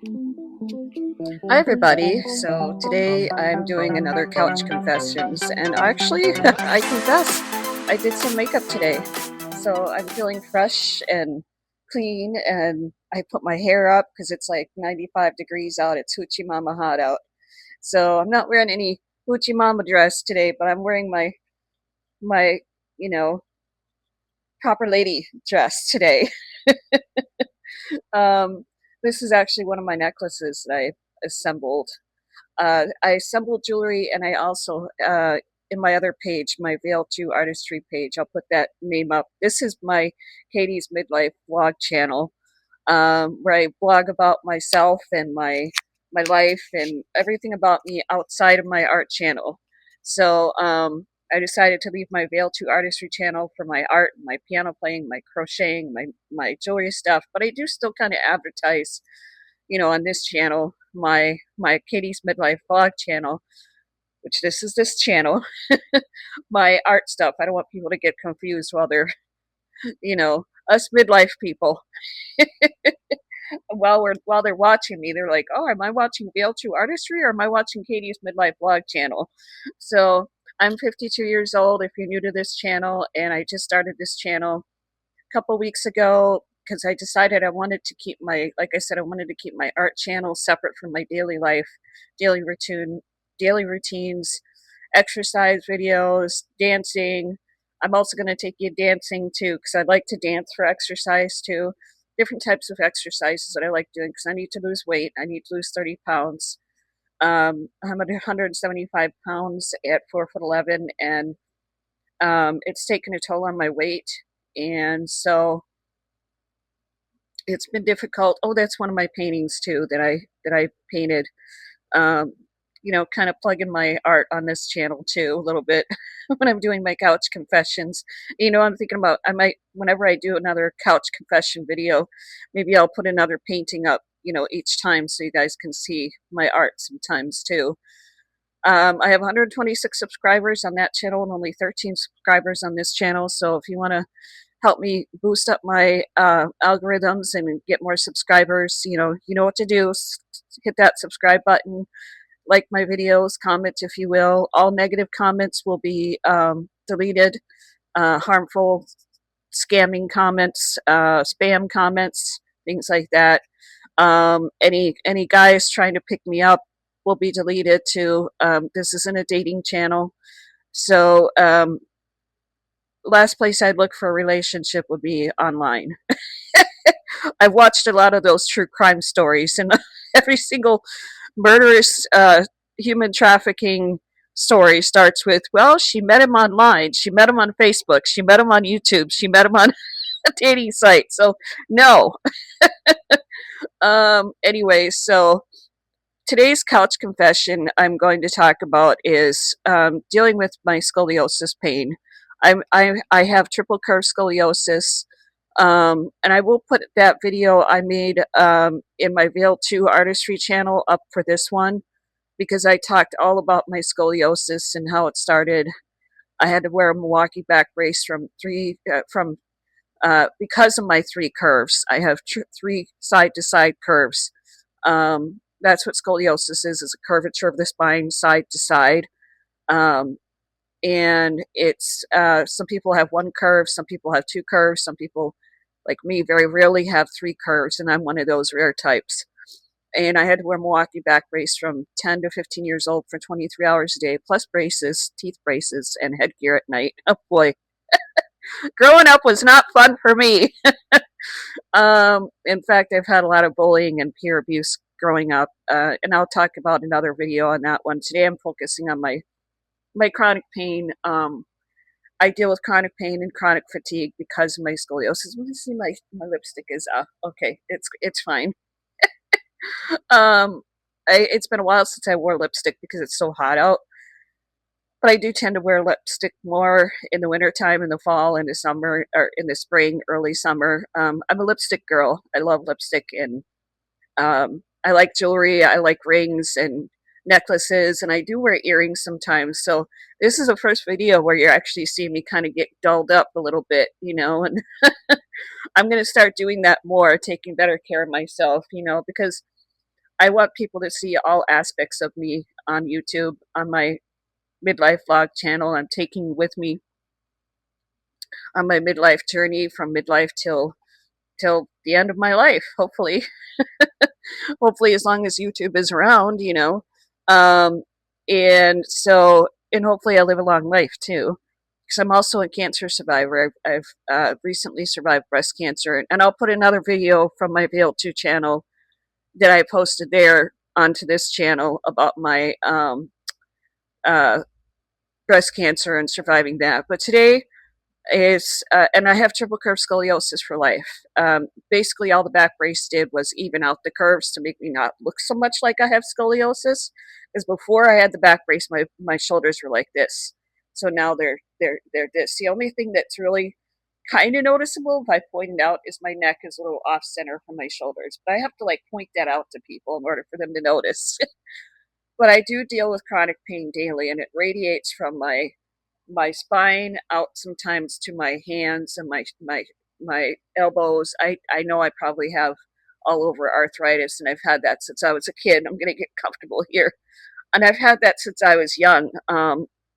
Hi everybody. So today I'm doing another couch confessions, and actually I confess I did some makeup today. So I'm feeling fresh and clean, and I put my hair up because it's like 95 degrees out. It's hoochie mama hot out. So I'm not wearing any hoochie mama dress today, but I'm wearing my you know proper lady dress today. Um, this is actually one of my necklaces that I assembled. I assembled jewelry, and I also, in my other page, my Veil to Artistry page, I'll put that name up. This is my Katie's Midlife vlog channel, where I blog about myself and my life and everything about me outside of my art channel. So I decided to leave my Veil to Artistry channel for my art, my piano playing, my crocheting, my jewelry stuff. But I do still kind of advertise, on this channel, my Katie's Midlife vlog channel, which this is this channel, my art stuff. I don't want people to get confused while they're, us midlife people. While they're watching me, they're like, "Oh, am I watching Veil to Artistry or am I watching Katie's Midlife vlog channel?" So I'm 52 years old. If you're new to this channel, and I just started this channel a couple weeks ago because I decided I wanted to keep like I said, I wanted to keep my art channel separate from my daily life, daily routine, daily routines, exercise videos, dancing. I'm also going to take you dancing too because I'd like to dance for exercise too. Different types of exercises that I like doing because I need to lose weight. I need to lose 30 pounds. I'm at 175 pounds at 4'11", and it's taken a toll on my weight. And so it's been difficult. Oh, that's one of my paintings too that I painted. Um, kind of plugging my art on this channel too a little bit when I'm doing my couch confessions. I'm thinking about I might whenever I do another couch confession video, maybe I'll put another painting up, each time so you guys can see my art sometimes too. I have 126 subscribers on that channel and only 13 subscribers on this channel. So if you want to help me boost up my algorithms and get more subscribers, you know what to do. Hit that subscribe button, like my videos, comment if you will. All negative comments will be deleted. Harmful, scamming comments, spam comments, things like that. Any guys trying to pick me up will be deleted too. This isn't a dating channel, so last place I'd look for a relationship would be online. I've watched a lot of those true crime stories, and every single murderous human trafficking story starts with, well, she met him online, she met him on Facebook, she met him on YouTube, she met him on a dating site. So, no. Anyway, so today's couch confession I'm going to talk about is dealing with my scoliosis pain. I have triple curve scoliosis, and I will put that video I made in my Veil 2 Artistry channel up for this one because I talked all about my scoliosis and how it started. I had to wear a Milwaukee back brace from because of my three curves. I have three side to side curves. That's what scoliosis is a curvature of the spine side to side. Um, and it's some people have one curve, some people have two curves, some people like me very rarely have three curves, and I'm one of those rare types. And I had to wear Milwaukee back brace from 10 to 15 years old for 23 hours a day, plus braces, teeth braces, and headgear at night. Oh boy, growing up was not fun for me. In fact, I've had a lot of bullying and peer abuse growing up, and I'll talk about another video on that one. Today I'm focusing on my chronic pain. I deal with chronic pain and chronic fatigue because of my scoliosis. Let me see, my lipstick is okay. It's fine. Um, it's been a while since I wore lipstick because it's so hot out. But I do tend to wear lipstick more in the wintertime, in the fall, in the summer, or in the spring, early summer. I'm a lipstick girl. I love lipstick, and I like jewelry. I like rings and necklaces, and I do wear earrings sometimes. So this is the first video where you're actually seeing me kind of get dolled up a little bit, and I'm going to start doing that more, taking better care of myself, because I want people to see all aspects of me on YouTube, on my midlife vlog channel. I'm taking with me on my midlife journey from midlife till the end of my life, hopefully. Hopefully as long as YouTube is around, you know. Um, and hopefully I live a long life too. Because I'm also a cancer survivor. I've recently survived breast cancer, and I'll put another video from my Veil 2 channel that I posted there onto this channel about my uh, breast cancer and surviving that. But today is, and I have triple curve scoliosis for life. Basically, all the back brace did was even out the curves to make me not look so much like I have scoliosis. Because before I had the back brace, my shoulders were like this. So now they're this. The only thing that's really kind of noticeable, if I pointed out, is my neck is a little off center from my shoulders. But I have to like point that out to people in order for them to notice. But I do deal with chronic pain daily, and it radiates from my spine out sometimes to my hands and my elbows. I know I probably have all over arthritis, and I've had that since I was a kid. I'm going to get comfortable here, and I've had that since I was young.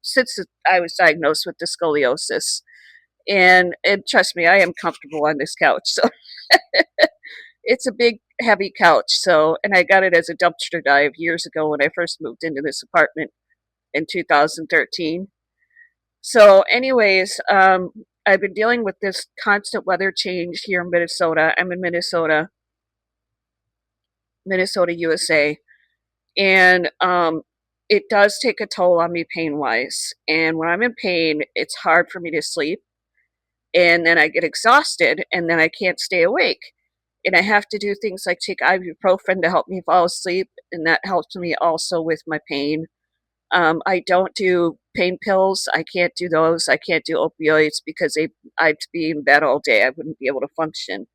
Since I was diagnosed with the scoliosis, and trust me, I am comfortable on this couch. So it's a big, heavy couch. So, and I got it as a dumpster dive years ago when I first moved into this apartment in 2013. So, anyways, I've been dealing with this constant weather change here in Minnesota. I'm in Minnesota, USA, and it does take a toll on me pain wise. And when I'm in pain, it's hard for me to sleep, and then I get exhausted, and then I can't stay awake. And I have to do things like take ibuprofen to help me fall asleep, and that helps me also with my pain. I don't do pain pills. I can't do those. I can't do opioids because I'd be in bed all day. I wouldn't be able to function.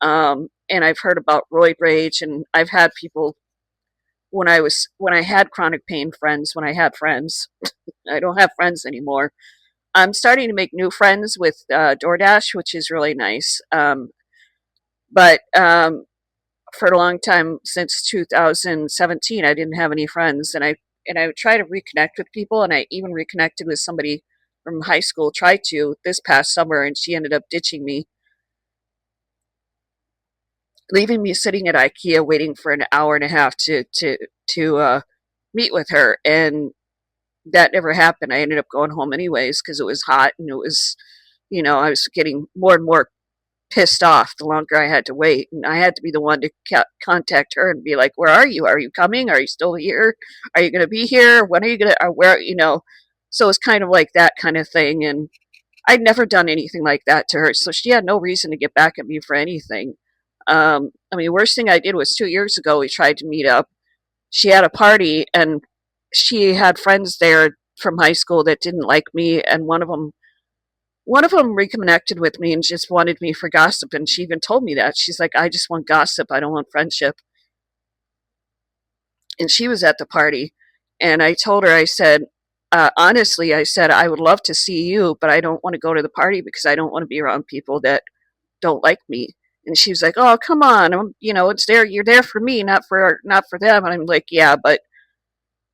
And I've heard about roid rage, and I've had people when I had chronic pain friends. When I had friends, I don't have friends anymore. I'm starting to make new friends with DoorDash, which is really nice. But for a long time since 2017, I didn't have any friends, and I would try to reconnect with people, and I even reconnected with somebody from high school. Tried to this past summer, and she ended up ditching me, leaving me sitting at IKEA waiting for an hour and a half to meet with her, and that never happened. I ended up going home anyways because it was hot and it was, I was getting more and more pissed off the longer I had to wait. And I had to be the one to contact her and be like, where are you? Are you coming? Are you still here? Are you going to be here? When are you going to, where? So it's kind of like that kind of thing. And I'd never done anything like that to her. So she had no reason to get back at me for anything. I mean, worst thing I did was 2 years ago, we tried to meet up. She had a party and she had friends there from high school that didn't like me. And one of them reconnected with me and just wanted me for gossip. And she even told me that. She's like, I just want gossip. I don't want friendship. And she was at the party. And I told her, I said, honestly, I said, I would love to see you, but I don't want to go to the party because I don't want to be around people that don't like me. And she was like, oh, come on. It's there. You're there for me, not for them. And I'm like, yeah, but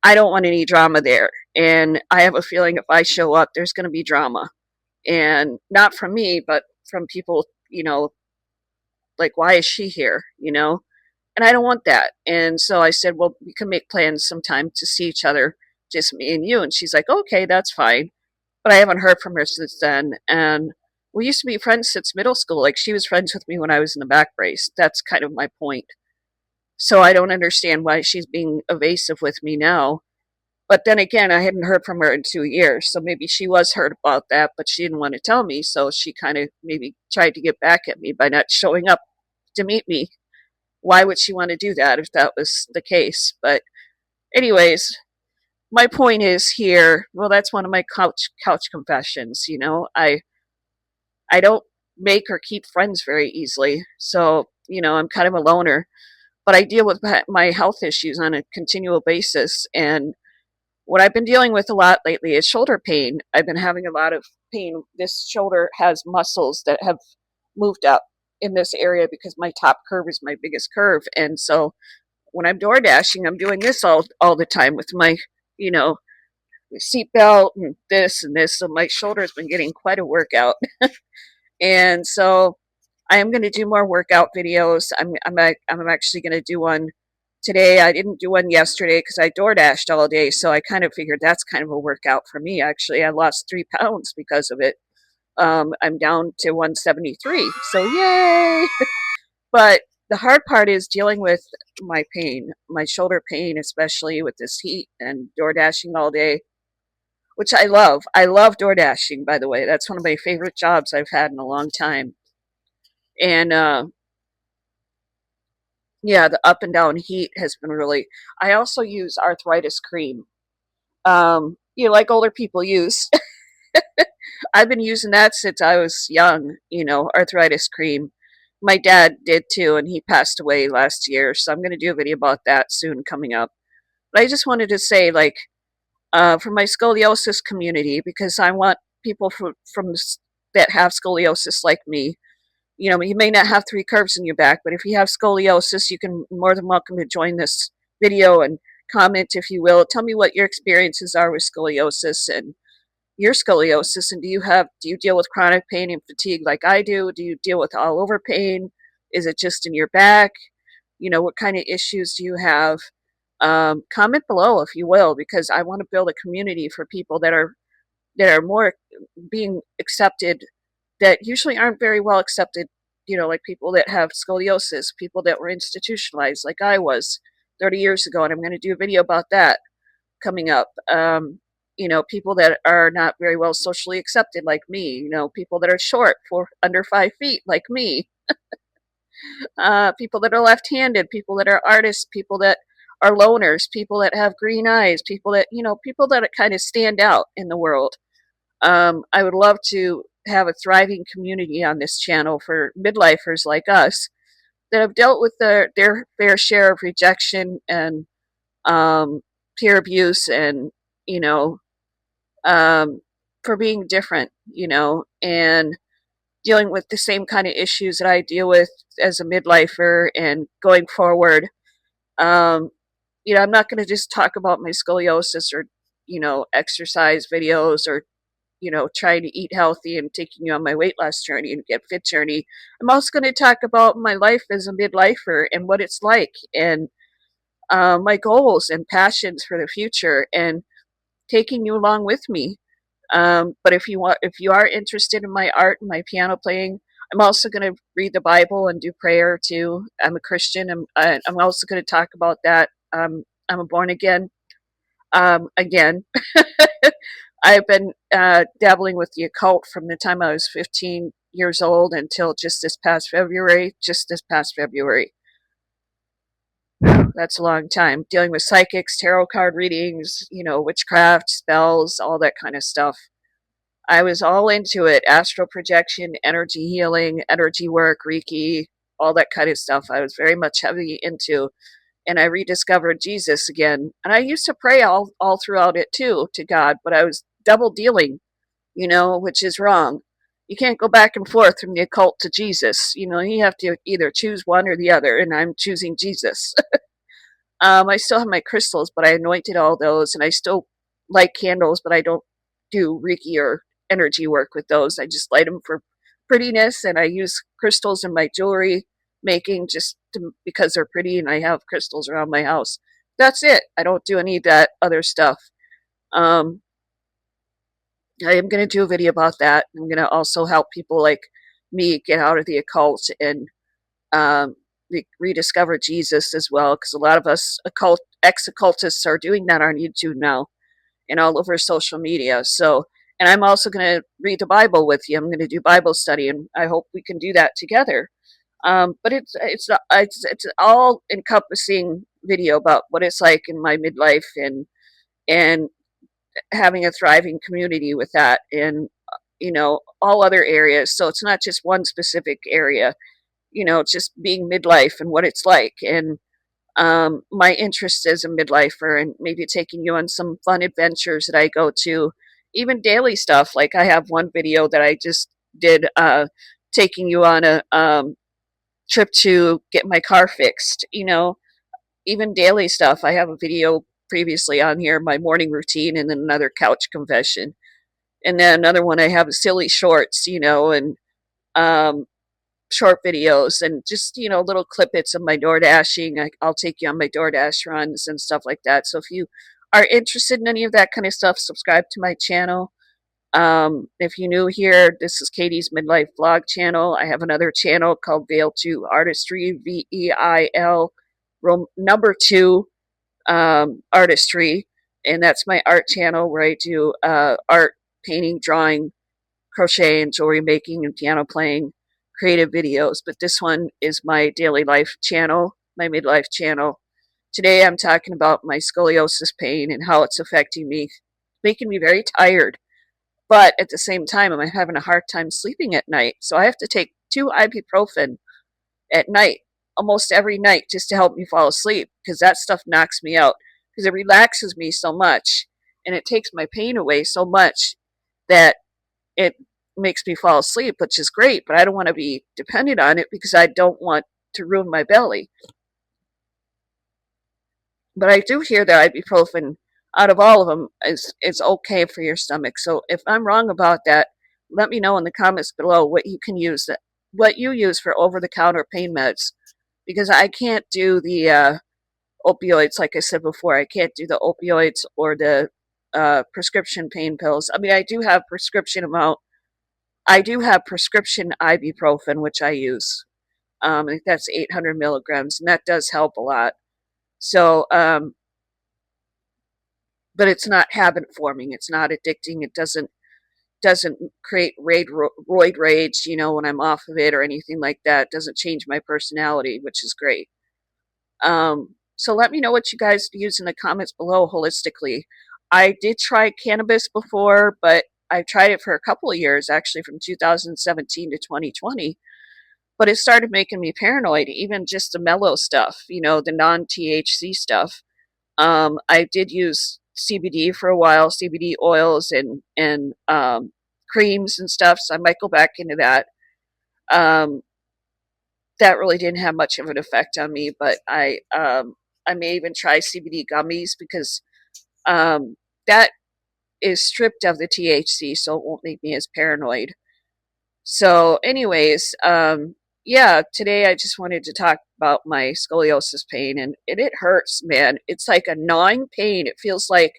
I don't want any drama there. And I have a feeling if I show up, there's going to be drama. And not from me, but from people, like, why is she here? And I don't want that. And so I said, well, we can make plans sometime to see each other, just me and you. And she's like, okay, that's fine. But I haven't heard from her since then. And we used to be friends since middle school. Like, she was friends with me when I was in the back brace. That's kind of my point. So I don't understand why she's being evasive with me now. But then again, I hadn't heard from her in 2 years. So maybe she was hurt about that, but she didn't want to tell me. So she kind of maybe tried to get back at me by not showing up to meet me. Why would she want to do that if that was the case? But anyways, my point is here, well, that's one of my couch confessions. I don't make or keep friends very easily. So, I'm kind of a loner, but I deal with my health issues on a continual basis. And what I've been dealing with a lot lately is shoulder pain. I've been having a lot of pain. This shoulder has muscles that have moved up in this area because my top curve is my biggest curve. And so when I'm door dashing, I'm doing this all the time with my, you know, seatbelt and this and this. So my shoulder's been getting quite a workout. And so I am going to do more workout videos. I'm actually going to do one today. I didn't do one yesterday because I door dashed all day. So I kind of figured that's kind of a workout for me. Actually, I lost 3 pounds because of it. I'm down to 173. So yay! But the hard part is dealing with my pain, my shoulder pain, especially with this heat and door dashing all day, which I love. I love door dashing, by the way. That's one of my favorite jobs I've had in a long time. And yeah, the up and down heat has been really. I also use arthritis cream. Like older people use. I've been using that since I was young, arthritis cream. My dad did too, and he passed away last year. So I'm going to do a video about that soon coming up. But I just wanted to say, like, for my scoliosis community, because I want people that have scoliosis like me. You may not have 3 curves in your back, but if you have scoliosis, you can more than welcome to join this video and comment if you will. Tell me what your experiences are with scoliosis and your scoliosis, and do you deal with chronic pain and fatigue like I do? Do you deal with all over pain? Is it just in your back? What kind of issues do you have? Comment below if you will, because I want to build a community for people that are more being accepted, that usually aren't very well accepted, like people that have scoliosis, people that were institutionalized like I was 30 years ago, and I'm going to do a video about that coming up. People that are not very well socially accepted like me, people that are short, for under 5 feet like me, people that are left-handed, people that are artists, people that are loners, people that have green eyes, people that kind of stand out in the world. I would love to have a thriving community on this channel for midlifers like us that have dealt with their fair share of rejection and peer abuse, and you know for being different, and dealing with the same kind of issues that I deal with as a midlifer and going forward. Um, I'm not going to just talk about my scoliosis or, exercise videos or, trying to eat healthy and taking you on my weight loss journey and get fit journey. I'm also going to talk about my life as a midlifer and what it's like, and my goals and passions for the future, and taking you along with me. But if you are interested in my art and my piano playing, I'm also going to read the Bible and do prayer too. I'm a Christian. I'm also going to talk about that. I'm a born again. I've been dabbling with the occult from the time I was 15 years old until just this past February. That's a long time. Dealing with psychics, tarot card readings, witchcraft, spells, all that kind of stuff. I was all into it. Astral projection, energy healing, energy work, Reiki, all that kind of stuff. I was very much heavy into. And I rediscovered Jesus again. And I used to pray all throughout it too to God, but I was double dealing, which is wrong. You can't go back and forth from the occult to Jesus. You have to either choose one or the other, and I'm choosing Jesus. I still have my crystals, but I anointed all those, and I still light candles, but I don't do Reiki or energy work with those. I just light them for prettiness, and I use crystals in my jewelry making because they're pretty, and I have crystals around my house. That's it. I don't do any of that other stuff. Um, I am going to do a video about that. I'm going to also help people like me get out of the occult and rediscover Jesus as well, because a lot of us ex-occultists are doing that on YouTube now and all over social media. So, and I'm also going to read the Bible with you. I'm going to do Bible study, and I hope we can do that together. But it's all encompassing video about what it's like in my midlife, and having a thriving community with that, and all other areas. So it's not just one specific area. Just being midlife and what it's like, and my interest as a midlifer, and maybe taking you on some fun adventures that I go to, even daily stuff. Like I have one video that I just did, taking you on a trip to get my car fixed. even daily stuff. I have a video previously on here, my morning routine, and then another couch confession. And then another one, I have silly shorts, and um, short videos and just, little clip bits of my door dashing. I'll take you on my DoorDash runs and stuff like that. So if you are interested in any of that kind of stuff, subscribe to my channel. If you're new here, this is Katie's Midlife Vlog channel. I have another channel called Veil 2 Artistry, VEIL, number 2 Artistry. And that's my art channel where I do art, painting, drawing, crochet, and jewelry making, and piano playing, creative videos. But this one is my daily life channel, my midlife channel. Today I'm talking about my scoliosis pain and how it's affecting me, making me very tired. But at the same time, I'm having a hard time sleeping at night. So I have to take 2 ibuprofen at night, almost every night, just to help me fall asleep because that stuff knocks me out because it relaxes me so much and it takes my pain away so much that it makes me fall asleep, which is great, but I don't want to be dependent on it because I don't want to ruin my belly. But I do hear that ibuprofen, out of all of them, is okay for your stomach. So if I'm wrong about that, let me know in the comments below what you can use, what you use for over-the-counter pain meds, because I can't do the opioids, like I said before. I can't do the opioids or the prescription pain pills. I mean, I do have prescription ibuprofen, which I use. I think that's 800 milligrams, and that does help a lot. So, but it's not habit forming. It's not addicting. It doesn't create roid rage, when I'm off of it or anything like that. It doesn't change my personality, which is great. So let me know what you guys use in the comments below holistically. I did try cannabis before, but I tried it for a couple of years, actually from 2017 to 2020. But it started making me paranoid, even just the mellow stuff, the non-THC stuff. I did use CBD for a while, CBD oils and creams and stuff, so I might go back into that. Um, that really didn't have much of an effect on me, but I may even try CBD gummies because um, that is stripped of the THC, so it won't make me as paranoid. So, anyways, yeah, today I just wanted to talk about my scoliosis pain, and it hurts, man. It's like a gnawing pain. It feels like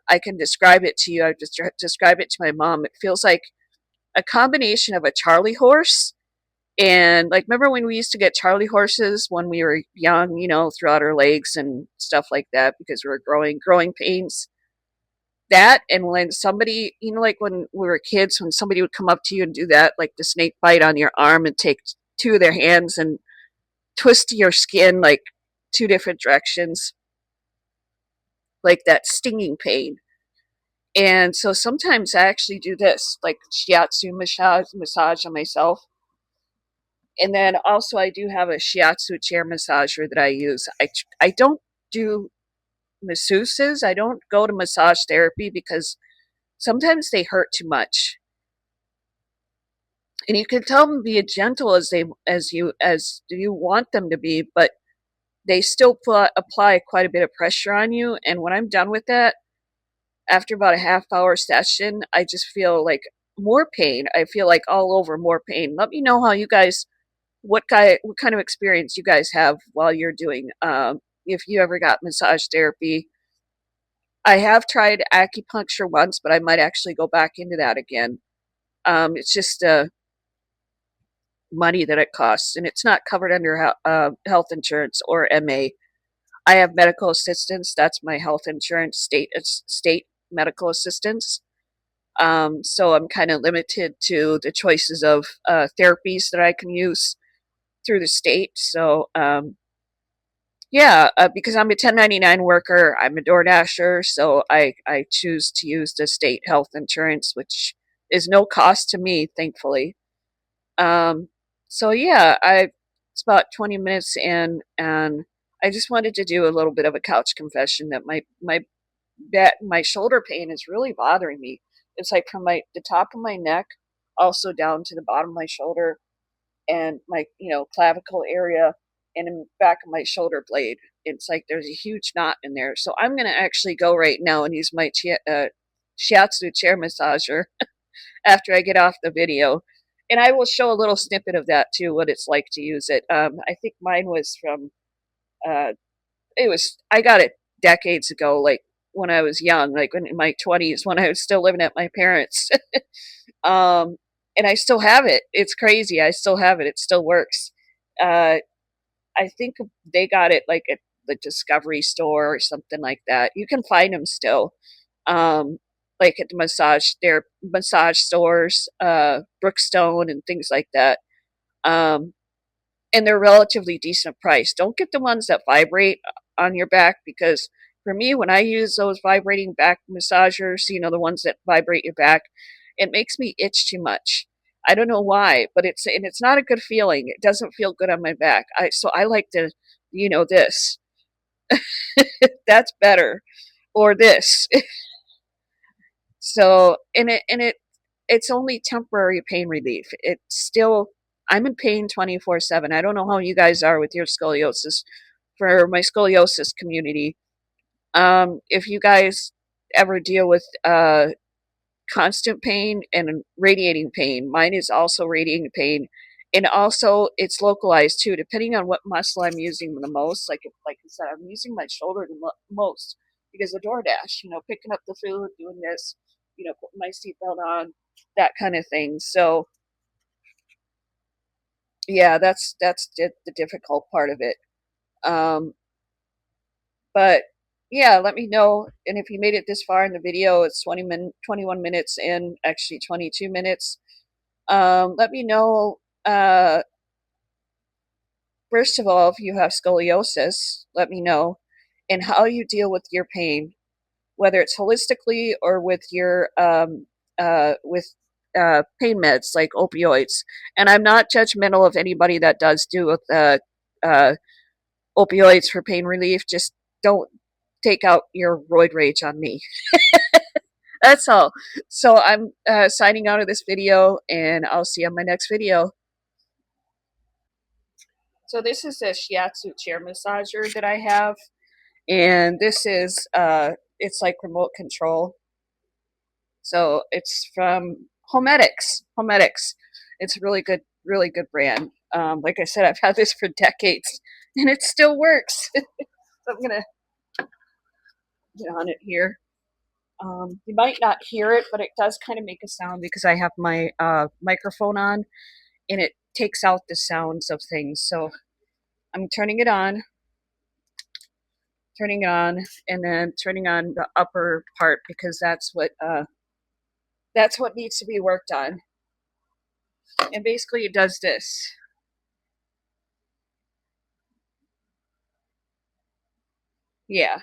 I can describe it to you. I just describe it to my mom. It feels like a combination of a Charlie horse and like, remember when we used to get Charlie horses when we were young, throughout our legs and stuff like that because we were growing pains. That and when somebody, like when we were kids, when somebody would come up to you and do that, like the snake bite on your arm and take two of their hands and twist your skin like two different directions, like that stinging pain. And so sometimes I actually do this, like shiatsu massage on myself. And then also I do have a shiatsu chair massager that I use. I don't do masseuses. I don't go to massage therapy because sometimes they hurt too much. And you can tell them be as gentle as you want them to be, but they still apply quite a bit of pressure on you. And when I'm done with that, after about a half-hour session, I just feel like more pain. I feel like all over more pain. Let me know how you guys, what kind of experience you guys have while you're doing. If you ever got massage therapy. I have tried acupuncture once, but I might actually go back into that again. It's just money that it costs, and it's not covered under health insurance or MA. I have medical assistance. That's my health insurance, state medical assistance. So I'm kind of limited to the choices of therapies that I can use through the state. So yeah, because I'm a 1099 worker, I'm a DoorDasher, so I choose to use the state health insurance, which is no cost to me, thankfully. Um, so yeah, it's about 20 minutes in, and I just wanted to do a little bit of a couch confession that my shoulder pain is really bothering me. It's like from the top of my neck, also down to the bottom of my shoulder and my clavicle area. and in the back of my shoulder blade. It's like there's a huge knot in there. So I'm going to actually go right now and use my shiatsu chair massager after I get off the video. And I will show a little snippet of that too, what it's like to use it. I think mine was from, uh, I got it decades ago, like when I was young, like in my 20s, when I was still living at my parents'. um, and I still have it. It's crazy. I still have it. It still works. Uh, I think they got it like at the Discovery store or something like that. You can find them still, um, like at the massage stores, Brookstone and things like that. Um, and they're relatively decent price. Don't get the ones that vibrate on your back, because for me, when I use those vibrating back massagers, the ones that vibrate your back, it makes me itch too much. I don't know why, but it's not a good feeling. It doesn't feel good on my back. I like to, this. That's better, or this. So, it's only temporary pain relief. It's still, I'm in pain 24/7. I don't know how you guys are with your scoliosis. For my scoliosis community, if you guys ever deal with constant pain and radiating pain, mine is also radiating pain, and also it's localized too, depending on what muscle I'm using the most. Like I said, I'm using my shoulder the most because of DoorDash. Picking up the food, doing this, putting my seatbelt on, that kind of thing. So yeah, that's the difficult part of it. Um, but yeah, let me know. And if you made it this far in the video, it's 21 minutes in, actually 22 minutes. Let me know, first of all, if you have scoliosis, let me know, and how you deal with your pain, whether it's holistically or with pain meds like opioids. And I'm not judgmental of anybody that does do with uh, opioids for pain relief. Just don't take out your roid rage on me. That's all. So I'm signing out of this video, and I'll see you on my next video. So this is a shiatsu chair massager that I have, and this is it's like remote control. So it's from Homedics. Homedics. It's a really good brand. Like I said, I've had this for decades, and it still works. So I'm gonna get on it here. You might not hear it, but it does kind of make a sound because I have my microphone on, and it takes out the sounds of things. So I'm turning it on, and then turning on the upper part because that's what needs to be worked on. And basically, it does this. Yeah,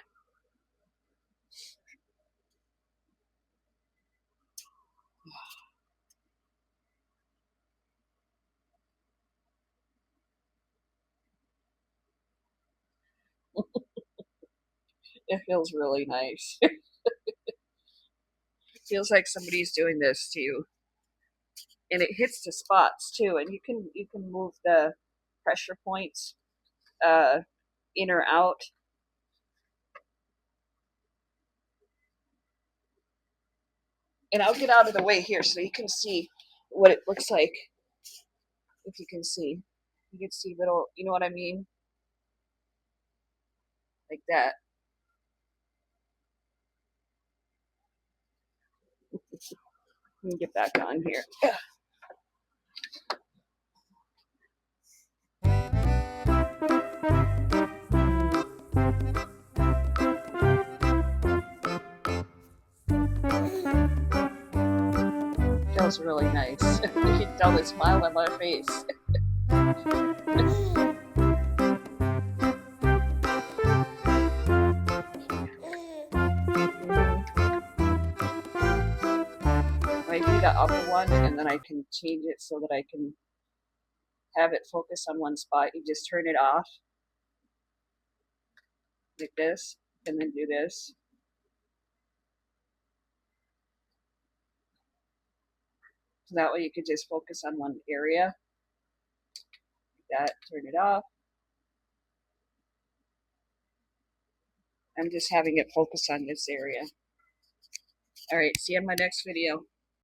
it feels really nice. It feels like somebody's doing this to you, and it hits the spots too. And you can move the pressure points uh, in or out. And I'll get out of the way here so you can see what it looks like. If you can see little, you know what I mean, like that. Let me get back on here. Feels really nice. You can tell the smile on my face. I do the upper one, and then I can change it so that I can have it focus on one spot. You just turn it off like this, and then do this. So that way you could just focus on one area. Like that, turn it off. I'm just having it focus on this area. All right, see you in my next video.